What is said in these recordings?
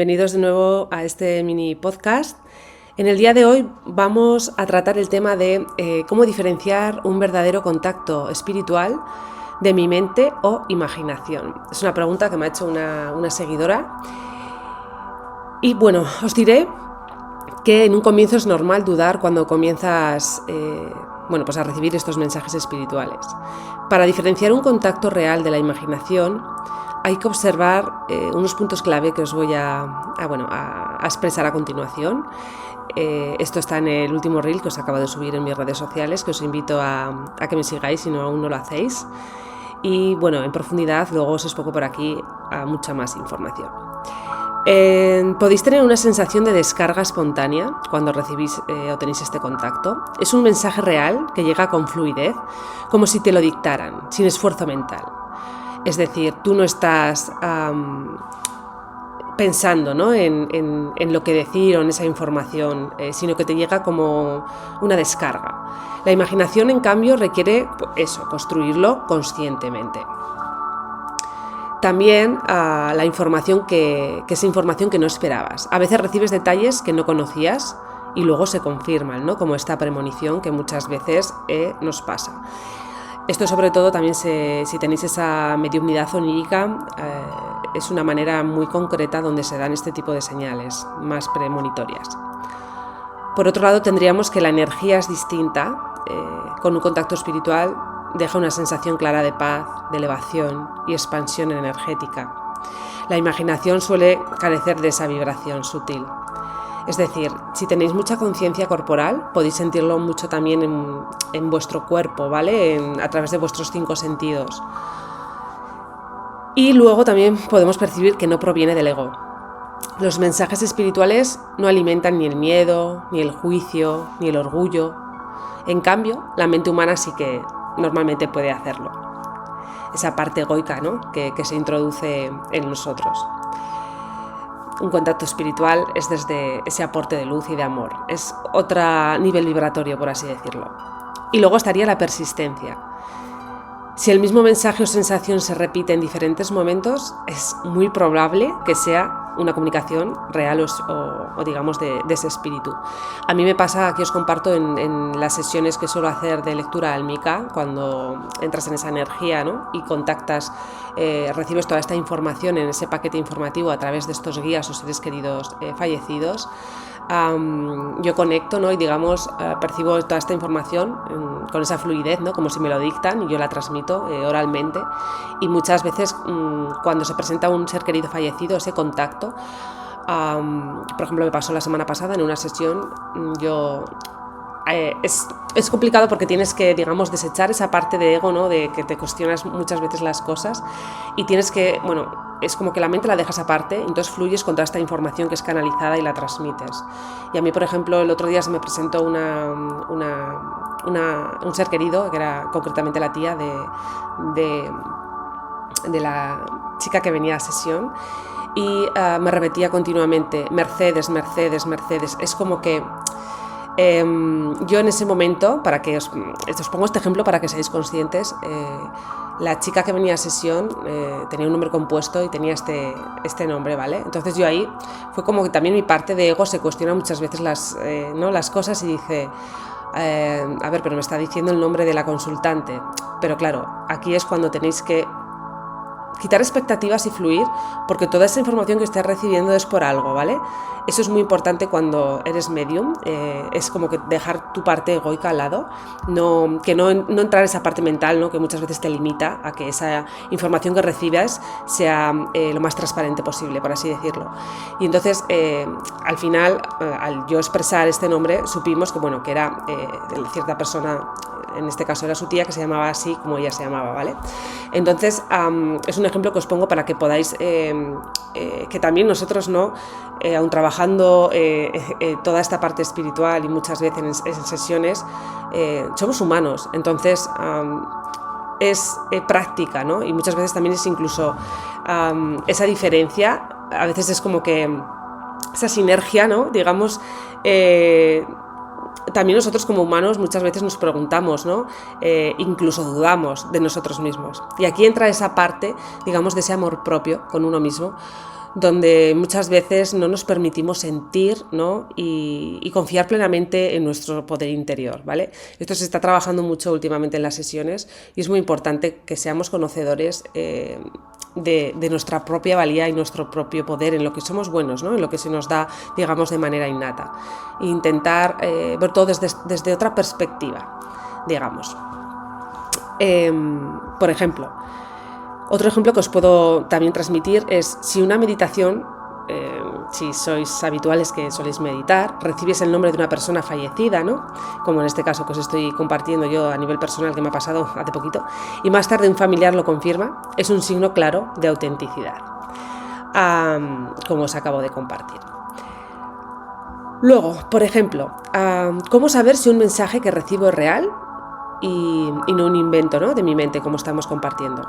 Bienvenidos de nuevo a este mini podcast. En el día de hoy vamos a tratar el tema de cómo diferenciar un verdadero contacto espiritual de mi mente o imaginación. Es una pregunta que me ha hecho una seguidora. Y bueno, os diré que en un comienzo es normal dudar cuando comienzas a recibir estos mensajes espirituales. Para diferenciar un contacto real de la imaginación, hay que observar unos puntos clave que os voy a expresar a continuación. Esto está en el último reel que os acabo de subir en mis redes sociales, que os invito a que me sigáis si aún no lo hacéis. Y bueno, en profundidad luego os expongo por aquí a mucha más información. Podéis tener una sensación de descarga espontánea cuando recibís o tenéis este contacto. Es un mensaje real que llega con fluidez, como si te lo dictaran, sin esfuerzo mental. Es decir, tú no estás pensando, ¿no? en lo que decir o en esa información, sino que te llega como una descarga. La imaginación, en cambio, requiere construirlo conscientemente. También la información que es información que no esperabas. A veces recibes detalles que no conocías y luego se confirman, ¿no? Como esta premonición que muchas veces nos pasa. Esto sobre todo también si tenéis esa mediumnidad onírica, es una manera muy concreta donde se dan este tipo de señales más premonitorias. Por otro lado, tendríamos que la energía es distinta. Con un contacto espiritual deja una sensación clara de paz, de elevación y expansión energética. La imaginación suele carecer de esa vibración sutil. Es decir, si tenéis mucha conciencia corporal, podéis sentirlo mucho también en vuestro cuerpo, ¿vale? A través de vuestros 5 sentidos. Y luego también podemos percibir que no proviene del ego. Los mensajes espirituales no alimentan ni el miedo, ni el juicio, ni el orgullo. En cambio, la mente humana sí que normalmente puede hacerlo. Esa parte egoica, ¿no? que se introduce en nosotros. Un contacto espiritual es desde ese aporte de luz y de amor. Es otro nivel vibratorio, por así decirlo. Y luego estaría la persistencia. Si el mismo mensaje o sensación se repite en diferentes momentos, es muy probable que sea una comunicación real o digamos de ese espíritu. A mí me pasa, aquí os comparto en las sesiones que suelo hacer de lectura álmica, cuando entras en esa energía, ¿no? Y contactas, recibes toda esta información en ese paquete informativo a través de estos guías o seres queridos fallecidos. Yo conecto, ¿no? Y digamos, percibo toda esta información con esa fluidez, ¿no? Como si me lo dictan y yo la transmito oralmente. Y muchas veces cuando se presenta un ser querido fallecido, ese contacto, por ejemplo, me pasó la semana pasada en una sesión, es complicado porque tienes que, digamos, desechar esa parte de ego, ¿no? De que te cuestionas muchas veces las cosas y tienes que, es como que la mente la dejas aparte, entonces fluyes con toda esta información que es canalizada y la transmites. Y a mí, por ejemplo, el otro día se me presentó un ser querido, que era concretamente la tía de la chica que venía a sesión, y me repetía continuamente, Mercedes, Mercedes, Mercedes. Es como que yo en ese momento, os pongo este ejemplo para que seáis conscientes, la chica que venía a sesión tenía un nombre compuesto y tenía este nombre, ¿vale? Entonces yo ahí fue como que también mi parte de ego se cuestiona muchas veces las cosas y dice, a ver, pero me está diciendo el nombre de la consultante. Pero claro, aquí es cuando tenéis que quitar expectativas y fluir, porque toda esa información que estás recibiendo es por algo, ¿vale? Eso es muy importante cuando eres medium, es como que dejar tu parte egoica al lado, no entrar en esa parte mental, ¿no? Que muchas veces te limita a que esa información que recibas sea lo más transparente posible, por así decirlo. Y entonces, al final, al yo expresar este nombre, supimos que era de cierta persona, en este caso era su tía, que se llamaba así como ella se llamaba, ¿vale? Entonces, es un ejemplo que os pongo para que podáis, que también nosotros, ¿no? Aun trabajando toda esta parte espiritual y muchas veces en sesiones, somos humanos, entonces es práctica, ¿no? Y muchas veces también es incluso esa diferencia, a veces es como que esa sinergia, ¿no? Digamos, también nosotros como humanos muchas veces nos preguntamos, ¿no? Incluso dudamos de nosotros mismos. Y aquí entra esa parte, digamos, de ese amor propio con uno mismo, donde muchas veces no nos permitimos sentir, ¿no? y confiar plenamente en nuestro poder interior, ¿vale? Esto se está trabajando mucho últimamente en las sesiones y es muy importante que seamos conocedores de nuestra propia valía y nuestro propio poder, en lo que somos buenos, ¿no? En lo que se nos da, digamos, de manera innata. E intentar ver todo desde otra perspectiva, digamos. Por ejemplo, otro ejemplo que os puedo también transmitir es si una meditación, si sois habituales que soléis meditar, recibes el nombre de una persona fallecida, ¿no? Como en este caso que os estoy compartiendo yo a nivel personal, que me ha pasado hace poquito, y más tarde un familiar lo confirma, es un signo claro de autenticidad, como os acabo de compartir. Luego, por ejemplo, ¿cómo saber si un mensaje que recibo es real y no un invento, ¿no? de mi mente, como estamos compartiendo?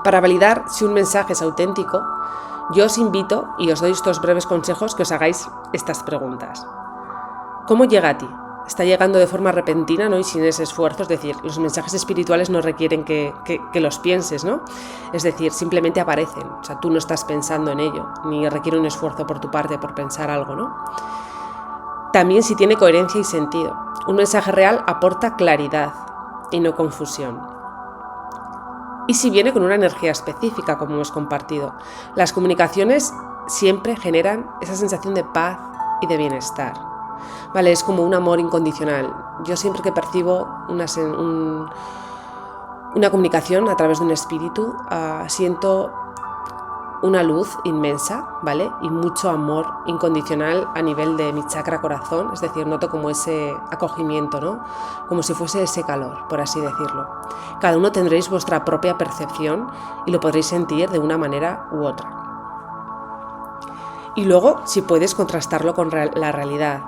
Para validar si un mensaje es auténtico, yo os invito y os doy estos breves consejos que os hagáis estas preguntas. ¿Cómo llega a ti? ¿Está llegando de forma repentina, ¿no? y sin ese esfuerzo? Es decir, los mensajes espirituales no requieren que los pienses, ¿no? Es decir, simplemente aparecen. O sea, tú no estás pensando en ello, ni requiere un esfuerzo por tu parte por pensar algo, ¿no? También si tiene coherencia y sentido. Un mensaje real aporta claridad y no confusión. Y si viene con una energía específica, como hemos compartido. Las comunicaciones siempre generan esa sensación de paz y de bienestar. ¿Vale? Es como un amor incondicional. Yo siempre que percibo una comunicación a través de un espíritu, siento una luz inmensa, ¿vale? Y mucho amor incondicional a nivel de mi chakra corazón, es decir, noto como ese acogimiento, ¿no? Como si fuese ese calor, por así decirlo. Cada uno tendréis vuestra propia percepción y lo podréis sentir de una manera u otra. Y luego, si puedes contrastarlo con la realidad.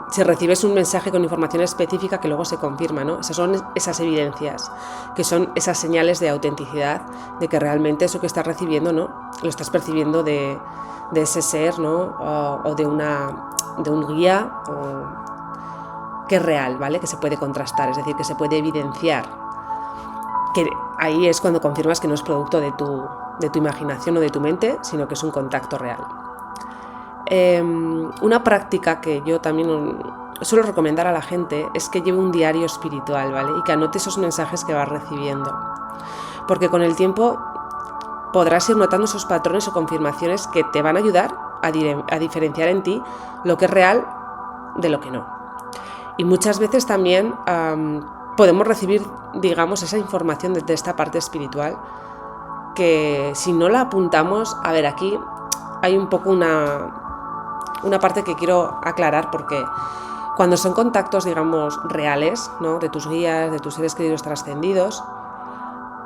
Si recibes un mensaje con información específica que luego se confirma, ¿no? Esas son esas evidencias, que son esas señales de autenticidad, de que realmente eso que estás recibiendo, ¿no? Lo estás percibiendo de ese ser, ¿no? O de un guía que es real, ¿vale? Que se puede contrastar, es decir, que se puede evidenciar. Que ahí es cuando confirmas que no es producto de tu imaginación o de tu mente, sino que es un contacto real. Una práctica que yo también suelo recomendar a la gente es que lleve un diario espiritual, ¿vale? Y que anote esos mensajes que vas recibiendo. Porque con el tiempo podrás ir notando esos patrones o confirmaciones que te van a ayudar a diferenciar en ti lo que es real de lo que no. Y muchas veces también podemos recibir, digamos, esa información desde esta parte espiritual que si no la apuntamos, a ver, aquí hay un poco una parte que quiero aclarar, porque cuando son contactos, digamos, reales, ¿no? De tus guías, de tus seres queridos trascendidos,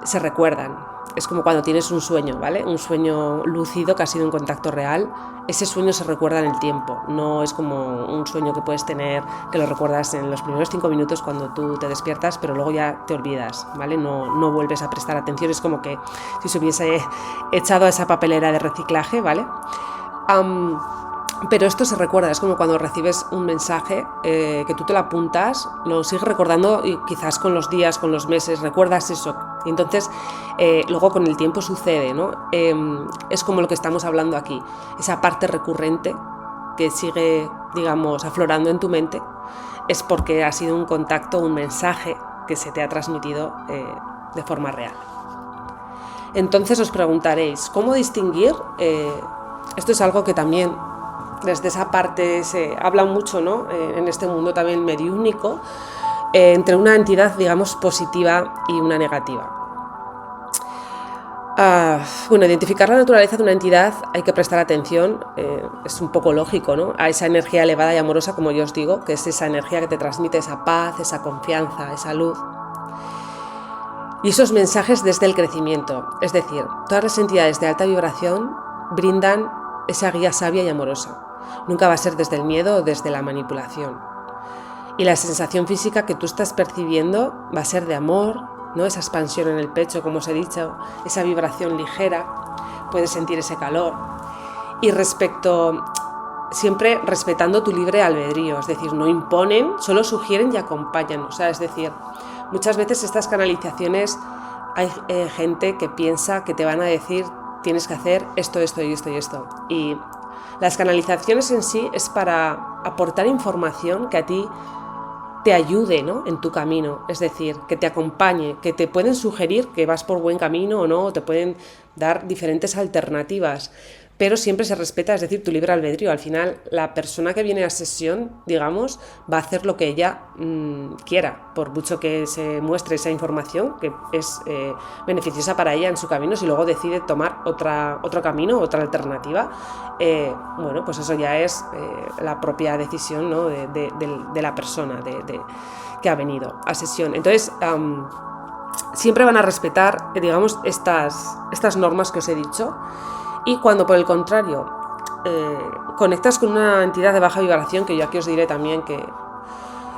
se recuerdan. Es como cuando tienes un sueño, ¿vale? Un sueño lúcido que ha sido un contacto real. Ese sueño se recuerda en el tiempo. No es como un sueño que puedes tener, que lo recuerdas en los primeros 5 minutos cuando tú te despiertas, pero luego ya te olvidas, ¿vale? No vuelves a prestar atención. Es como que si se hubiese echado a esa papelera de reciclaje, ¿vale? Pero esto se recuerda, es como cuando recibes un mensaje que tú te lo apuntas, lo sigues recordando y quizás con los días, con los meses, recuerdas eso. Y entonces luego con el tiempo sucede, ¿no? Es como lo que estamos hablando aquí, esa parte recurrente que sigue, digamos, aflorando en tu mente, es porque ha sido un contacto, un mensaje que se te ha transmitido de forma real. Entonces os preguntaréis, ¿cómo distinguir? Esto es algo que también desde esa parte se habla mucho, ¿no? En este mundo también mediúnico, entre una entidad, digamos, positiva y una negativa. Identificar la naturaleza de una entidad hay que prestar atención, es un poco lógico, ¿no? A esa energía elevada y amorosa, como yo os digo, que es esa energía que te transmite esa paz, esa confianza, esa luz. Y esos mensajes desde el crecimiento, es decir, todas las entidades de alta vibración brindan esa guía sabia y amorosa. Nunca va a ser desde el miedo o desde la manipulación. Y la sensación física que tú estás percibiendo va a ser de amor, ¿no? Esa expansión en el pecho, como os he dicho, esa vibración ligera, puedes sentir ese calor. Y siempre respetando tu libre albedrío, es decir, no imponen, solo sugieren y acompañan. O sea, es decir, muchas veces estas canalizaciones hay gente que piensa que te van a decir tienes que hacer esto, esto y esto y esto. Y las canalizaciones en sí es para aportar información que a ti te ayude, ¿no?, en tu camino, es decir, que te acompañe, que te pueden sugerir que vas por buen camino o no, o te pueden dar diferentes alternativas, pero siempre se respeta, es decir, tu libre albedrío. Al final, la persona que viene a sesión, digamos, va a hacer lo que ella quiera, por mucho que se muestre esa información que es beneficiosa para ella en su camino. Si luego decide tomar otro camino, otra alternativa, bueno, pues eso ya es la propia decisión, ¿no?, de la persona que ha venido a sesión. Entonces, siempre van a respetar, digamos, estas normas que os he dicho. Y cuando, por el contrario, conectas con una entidad de baja vibración, que yo aquí os diré también que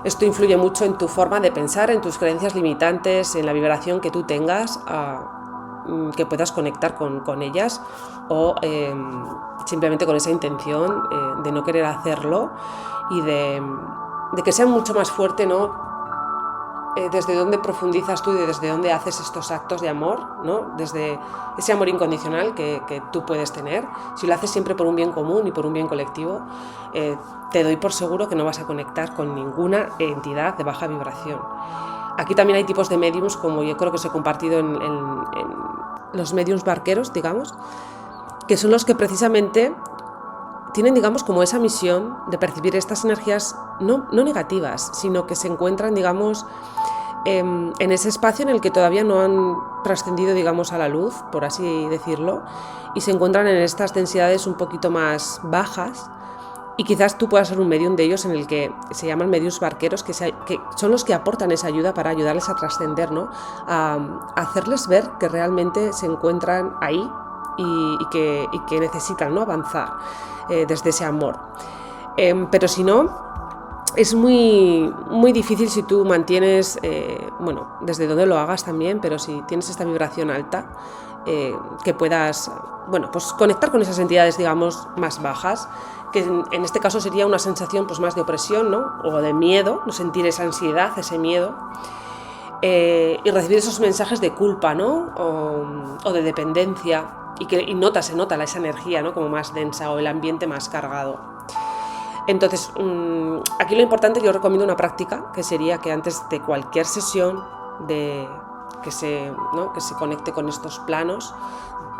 esto influye mucho en tu forma de pensar, en tus creencias limitantes, en la vibración que tú tengas, que puedas conectar con ellas, o simplemente con esa intención de no querer hacerlo y de que sea mucho más fuerte, ¿no?, desde dónde profundizas tú y desde dónde haces estos actos de amor, ¿no?, desde ese amor incondicional que tú puedes tener. Si lo haces siempre por un bien común y por un bien colectivo, te doy por seguro que no vas a conectar con ninguna entidad de baja vibración. Aquí también hay tipos de mediums, como yo creo que os he compartido en los mediums barqueros, digamos, que son los que precisamente tienen, digamos, como esa misión de percibir estas energías no negativas, sino que se encuentran, digamos, en ese espacio en el que todavía no han trascendido, digamos, a la luz, por así decirlo, y se encuentran en estas densidades un poquito más bajas, y quizás tú puedas ser un medium de ellos, en el que se llaman mediums barqueros, que son los que aportan esa ayuda para ayudarles a trascender, ¿no?, a hacerles ver que realmente se encuentran ahí y que necesitan, ¿no?, avanzar desde ese amor. Pero si no, es muy, muy difícil si tú mantienes, bueno, desde donde lo hagas también, pero si tienes esta vibración alta, que puedas, bueno, pues conectar con esas entidades, digamos, más bajas, que en este caso sería una sensación pues más de opresión, ¿no?, o de miedo, no sentir esa ansiedad, ese miedo, y recibir esos mensajes de culpa, ¿no?, o de dependencia, y se nota esa energía, ¿no?, como más densa, o el ambiente más cargado. Entonces, aquí lo importante, yo recomiendo una práctica, que sería que antes de cualquier sesión que se conecte con estos planos,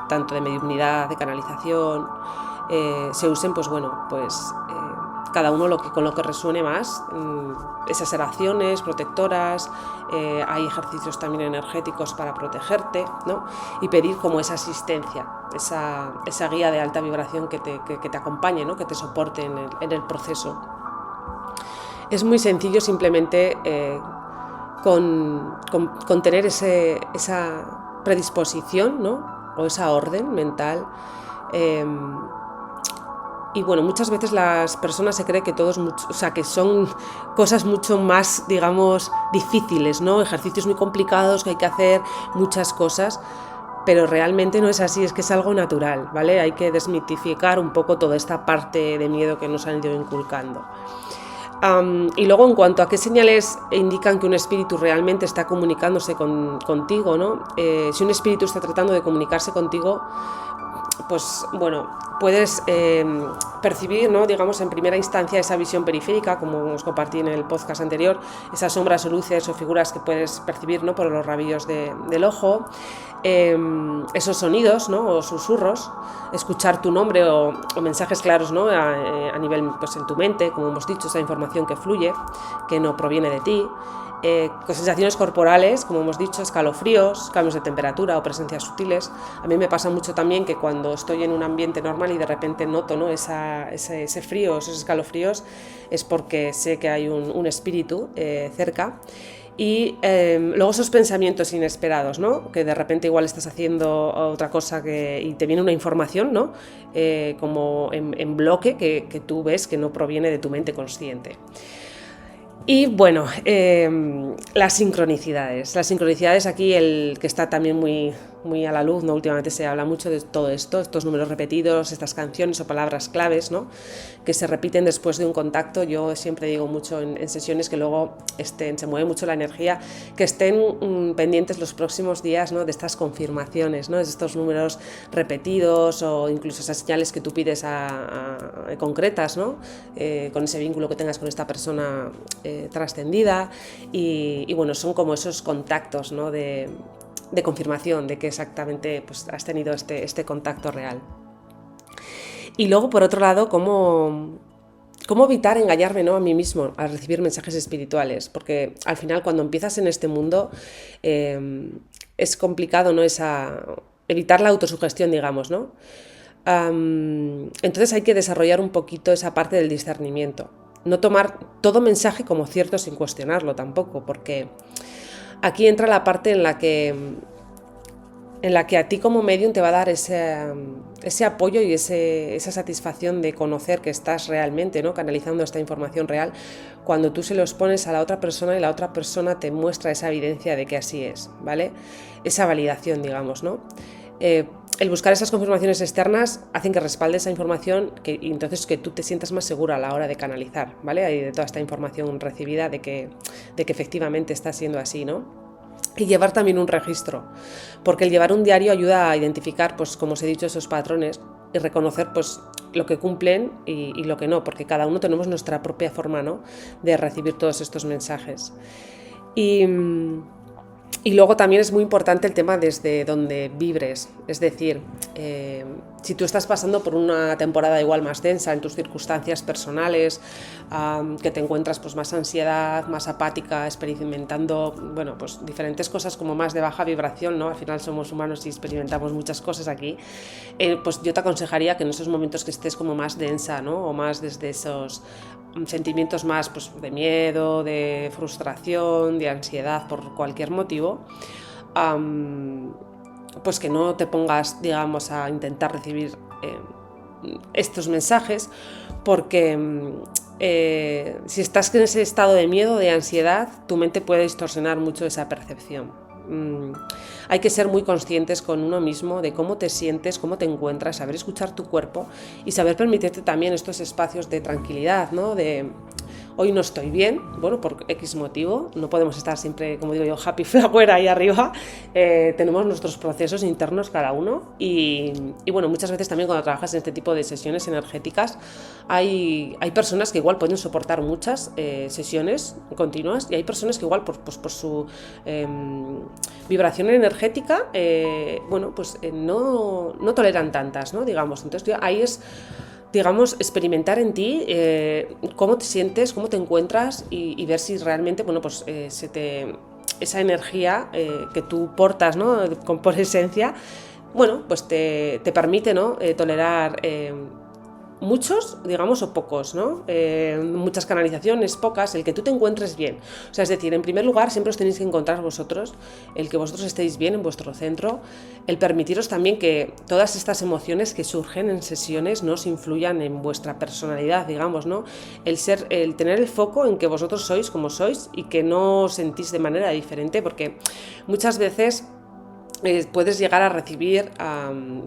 tanto de mediunidad, de canalización, se usen, pues bueno, cada uno con lo que resuene más, esas oraciones protectoras, hay ejercicios también energéticos para protegerte, ¿no?, y pedir como esa asistencia, esa guía de alta vibración que te acompañe, ¿no?, que te soporte en el proceso. Es muy sencillo, simplemente con tener esa predisposición, ¿no?, o esa orden mental. Y bueno, muchas veces las personas se creen que que son cosas mucho más, digamos, difíciles, ¿no?, ejercicios muy complicados, que hay que hacer muchas cosas, pero realmente no es así, es que es algo natural, ¿vale? Hay que desmitificar un poco toda esta parte de miedo que nos han ido inculcando. Y luego, en cuanto a qué señales indican que un espíritu realmente está comunicándose contigo, ¿no? Si un espíritu está tratando de comunicarse contigo, pues bueno, puedes percibir, ¿no?, digamos, en primera instancia esa visión periférica, como os compartí en el podcast anterior, esas sombras o luces o figuras que puedes percibir, ¿no?, por los rabillos del ojo, esos sonidos, ¿no?, o susurros, escuchar tu nombre o mensajes claros, ¿no?, a nivel, pues, en tu mente, como hemos dicho, esa información que fluye, que no proviene de ti. Con sensaciones corporales, como hemos dicho, escalofríos, cambios de temperatura o presencias sutiles. A mí me pasa mucho también que cuando estoy en un ambiente normal y de repente noto, ¿no?, ese frío, esos escalofríos, es porque sé que hay un espíritu cerca. Y luego esos pensamientos inesperados, ¿no?, que de repente igual estás haciendo otra cosa y te viene una información, ¿no?, como en bloque que tú ves que no proviene de tu mente consciente. Y bueno, las sincronicidades aquí, el que está también muy, muy a la luz, ¿no? Últimamente se habla mucho de todo esto, estos números repetidos, estas canciones o palabras claves, ¿no? Que se repiten después de un contacto. Yo siempre digo mucho en sesiones que luego se mueve mucho la energía, que estén pendientes los próximos días, ¿no? De estas confirmaciones, ¿no? De estos números repetidos o incluso esas señales que tú pides concretas, ¿no? Con ese vínculo que tengas con esta persona trascendida y bueno, son como esos contactos, ¿no? de confirmación de que exactamente pues, has tenido este contacto real. Y luego, por otro lado, cómo evitar engañarme, ¿no? A mí mismo al recibir mensajes espirituales, porque al final cuando empiezas en este mundo es complicado, ¿no? Evitar la autosugestión, digamos, ¿no? Entonces hay que desarrollar un poquito esa parte del discernimiento. No tomar todo mensaje como cierto sin cuestionarlo tampoco, porque aquí entra la parte en la que a ti como medium te va a dar ese apoyo y esa satisfacción de conocer que estás realmente, ¿no? Canalizando esta información real cuando tú se lo expones a la otra persona y la otra persona te muestra esa evidencia de que así es, ¿vale? Esa validación, digamos, ¿no? El buscar esas confirmaciones externas hacen que respalde esa información y entonces que tú te sientas más segura a la hora de canalizar, ¿vale? Y de toda esta información recibida de que efectivamente está siendo así, ¿no? Y llevar también un registro, porque el llevar un diario ayuda a identificar, pues como os he dicho, esos patrones y reconocer pues lo que cumplen y lo que no, porque cada uno tenemos nuestra propia forma, ¿no? De recibir todos estos mensajes. Y luego también es muy importante el tema desde donde vibres, es decir, si tú estás pasando por una temporada igual más densa en tus circunstancias personales, que te encuentras pues más ansiedad, más apática, experimentando, bueno, pues diferentes cosas como más de baja vibración, ¿no? Al final somos humanos y experimentamos muchas cosas aquí, pues yo te aconsejaría que en esos momentos que estés como más densa, ¿no? O más desde esos sentimientos más pues, de miedo, de frustración, de ansiedad por cualquier motivo, pues que no te pongas, digamos, a intentar recibir estos mensajes, porque si estás en ese estado de miedo, de ansiedad, tu mente puede distorsionar mucho esa percepción. Hay que ser muy conscientes con uno mismo de cómo te sientes, cómo te encuentras, saber escuchar tu cuerpo y saber permitirte también estos espacios de tranquilidad, ¿no? De hoy no estoy bien, bueno, por X motivo, no podemos estar siempre, como digo yo, happy flower ahí arriba, tenemos nuestros procesos internos cada uno y bueno, muchas veces también cuando trabajas en este tipo de sesiones energéticas hay personas que igual pueden soportar muchas sesiones continuas y hay personas que igual por su vibración energética, bueno, pues no toleran tantas, ¿no? Digamos, entonces ahí es, digamos, experimentar en ti cómo te sientes, cómo te encuentras y ver si realmente, bueno, pues esa energía que tú portas, ¿no? Por esencia, bueno, pues te permite, ¿no? Tolerar muchos, digamos, o pocos, ¿no? Muchas canalizaciones, pocas, el que tú te encuentres bien. O sea, es decir, en primer lugar, siempre os tenéis que encontrar vosotros, el que vosotros estéis bien en vuestro centro, el permitiros también que todas estas emociones que surgen en sesiones no os influyan en vuestra personalidad, digamos, ¿no? El tener el foco en que vosotros sois como sois y que no os sentís de manera diferente, porque muchas veces puedes llegar a recibir,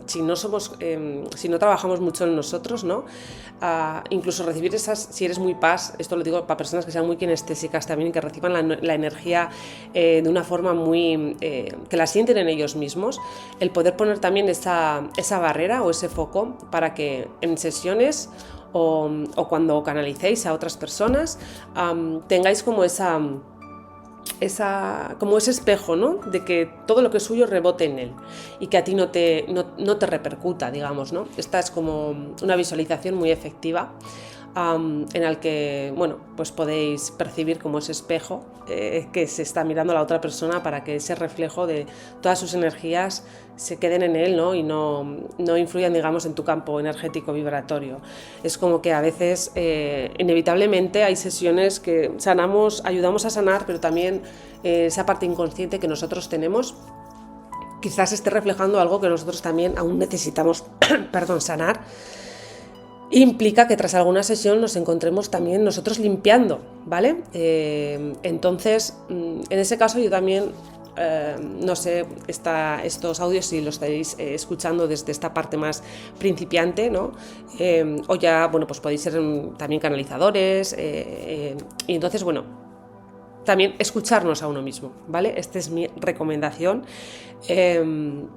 si no trabajamos mucho en nosotros, ¿no? Incluso recibir esas, si eres muy paz, esto lo digo para personas que sean muy kinestésicas también, que reciban la energía de una forma muy, que la sienten en ellos mismos, el poder poner también esa barrera o ese foco para que en sesiones o cuando canalicéis a otras personas tengáis como como ese espejo, ¿no? De que todo lo que es suyo rebote en él y que a ti no te repercuta, digamos, ¿no? Esta es como una visualización muy efectiva en el que, bueno, pues podéis percibir como ese espejo que se está mirando a la otra persona para que ese reflejo de todas sus energías se queden en él, ¿no? Y no influyan, digamos, en tu campo energético vibratorio. Es como que a veces inevitablemente hay sesiones que ayudamos a sanar, pero también esa parte inconsciente que nosotros tenemos quizás esté reflejando algo que nosotros también aún necesitamos sanar. Implica que tras alguna sesión nos encontremos también nosotros limpiando, ¿vale? Entonces, en ese caso yo también no sé, estos audios si los estáis escuchando desde esta parte más principiante, ¿no? O ya, bueno, pues podéis ser también canalizadores, y entonces, bueno, también escucharnos a uno mismo, ¿vale? Esta es mi recomendación,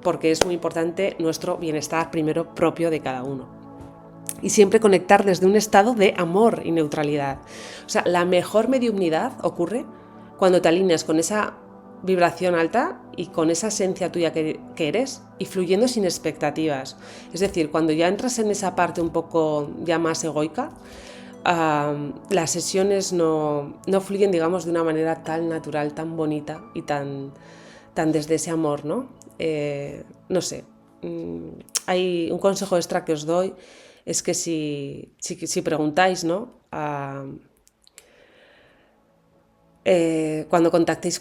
porque es muy importante nuestro bienestar primero propio de cada uno. Y siempre conectar desde un estado de amor y neutralidad. O sea, la mejor mediumnidad ocurre cuando te alineas con esa vibración alta y con esa esencia tuya que eres, y fluyendo sin expectativas. Es decir, cuando ya entras en esa parte un poco ya más egoica, las sesiones no fluyen, digamos, de una manera tan natural, tan bonita y tan desde ese amor, ¿no? No sé, hay un consejo extra que os doy, es que si preguntáis, ¿no? Cuando contactéis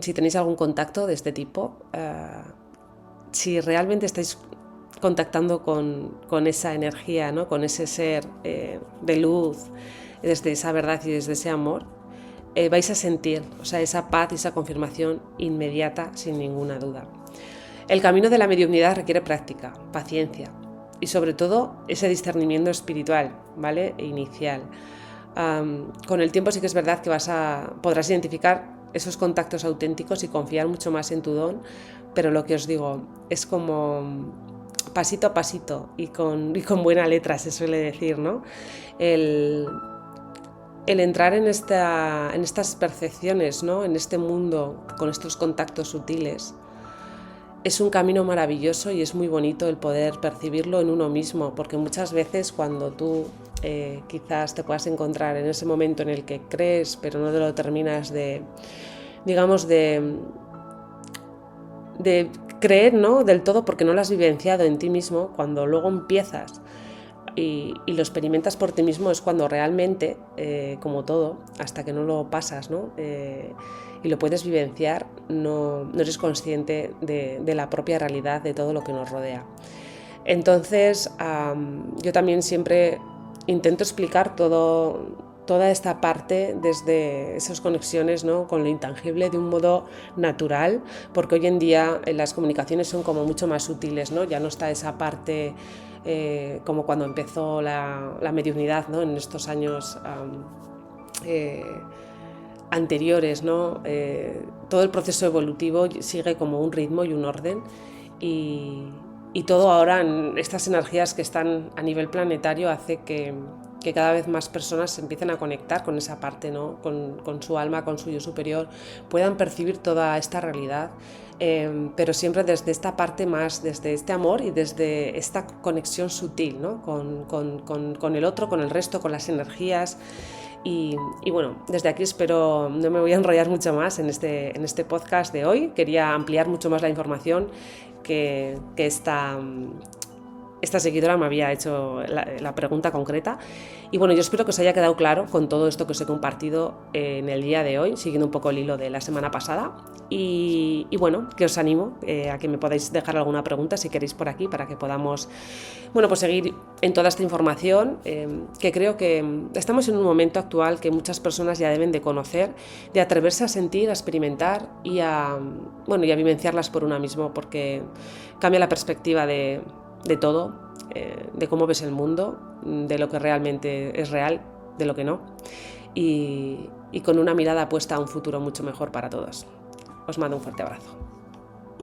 si tenéis algún contacto de este tipo, si realmente estáis contactando con esa energía, ¿no? Con ese ser de luz, desde esa verdad y desde ese amor, vais a sentir, o sea, esa paz y esa confirmación inmediata, sin ninguna duda. El camino de la mediunidad requiere práctica, paciencia y sobre todo ese discernimiento espiritual, ¿vale? Inicial. Con el tiempo sí que es verdad que podrás identificar esos contactos auténticos y confiar mucho más en tu don, pero lo que os digo es como pasito a pasito y con buena letra, se suele decir, ¿no? El entrar en estas percepciones, ¿no? En este mundo con estos contactos sutiles, es un camino maravilloso y es muy bonito el poder percibirlo en uno mismo, porque muchas veces cuando tú quizás te puedas encontrar en ese momento en el que crees, pero no te lo terminas de creer, ¿no? Del todo, porque no lo has vivenciado en ti mismo, cuando luego empiezas y lo experimentas por ti mismo, es cuando realmente, como todo, hasta que no lo pasas, ¿no? Y lo puedes vivenciar, no eres consciente de la propia realidad de todo lo que nos rodea. Entonces, yo también siempre intento explicar toda esta parte desde esas conexiones, ¿no? Con lo intangible de un modo natural, porque hoy en día las comunicaciones son como mucho más sutiles, ¿no? Ya no está esa parte como cuando empezó la mediunidad, ¿no? En estos años anteriores, ¿no? Todo el proceso evolutivo sigue como un ritmo y un orden, y todo ahora, estas energías que están a nivel planetario, hace que cada vez más personas se empiecen a conectar con esa parte, ¿no? con su alma, con su yo superior, puedan percibir toda esta realidad, pero siempre desde esta parte más, desde este amor y desde esta conexión sutil, ¿no? con el otro, con el resto, con las energías. Y bueno, desde aquí espero, no me voy a enrollar mucho más en este podcast de hoy. Quería ampliar mucho más la información que esta seguidora me había hecho la pregunta concreta. Y bueno, yo espero que os haya quedado claro con todo esto que os he compartido en el día de hoy, siguiendo un poco el hilo de la semana pasada. Y bueno, que os animo a que me podáis dejar alguna pregunta si queréis por aquí, para que podamos, bueno, pues seguir en toda esta información, que creo que estamos en un momento actual que muchas personas ya deben de conocer, de atreverse a sentir, a experimentar y a vivenciarlas por una misma, porque cambia la perspectiva de todo, de cómo ves el mundo, de lo que realmente es real, de lo que no, y con una mirada puesta a un futuro mucho mejor para todos. Os mando un fuerte abrazo.